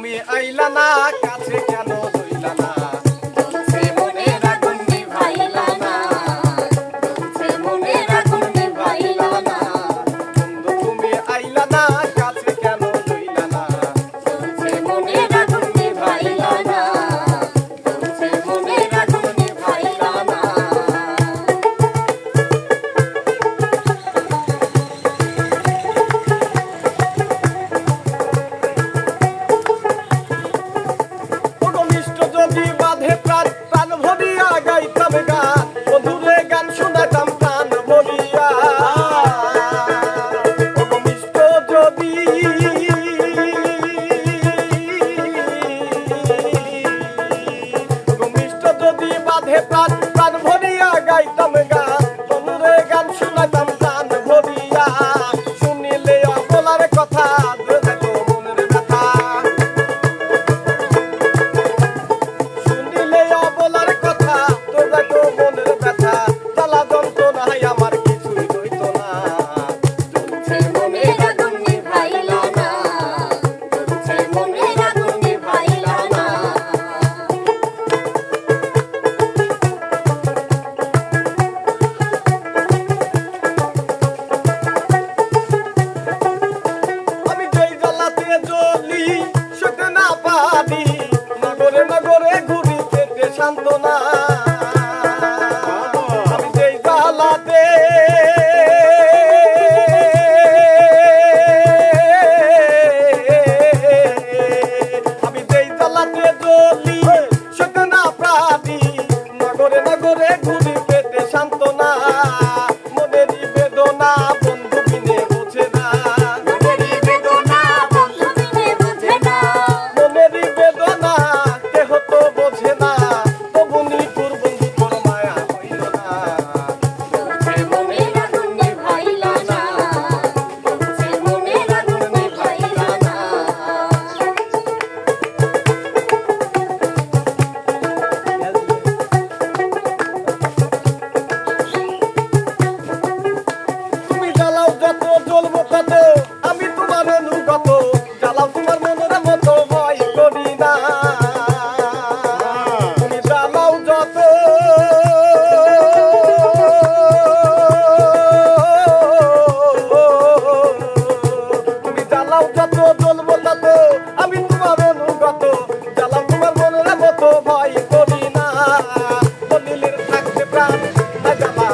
তুমি আইলা না কাছে কেন রইলা না জ্বলছে মনের আগুন নিভাইলা না জ্বলছে মনের আগুন নিভাইলা না বন্ধু তুমি আইলা না কাছে কেন রইলা না জ্বলছে মনের আগুন নিভাইলা না জ্বলছে মনের আগুন নিভাইলা না যদি বাঁধে প্রাণ প্রাণ ভরিয়া গাইতাম গান বন্ধুরে গান শোনাতাম প্রাণ ভরিয়া মিষ্ট যদি মিষ্ট যদি বাঁধে প্রাণ প্রাণ ভরিয়া গাইতাম গান বন্ধুরে গান শোনাতাম প্রাণ ভরিয়া শুনিলে অবলার কথা সান্তনা আমি যেই জ্বালাতে আমি যেই জ্বালাতে জ্বলি সেটা না প্রাণী নগরে নগরে ঘুরি পেতে সান্তনা মনেরই বেদনা বন্ধু বিনে বোঝে না মনেরই বেদনা বন্ধু বিনে বোঝে না মনেরই বেদনা কেহ তো বোঝে না আমি তোমার অনুগত জ্বালাও তোমার মনের মতো ভয় করি না তুমি জ্বালাও যত তুমি জ্বালাও যত জ্বলবো তত আমি তোমার অনুগত জ্বালাও তোমার মনের মতো ভয় করি না দলিলের থাকতে প্রাণ না জ্বালা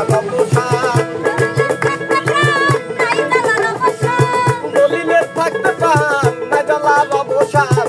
দলিলের থাকতে প্রাণ না জ্বালা অবসাদ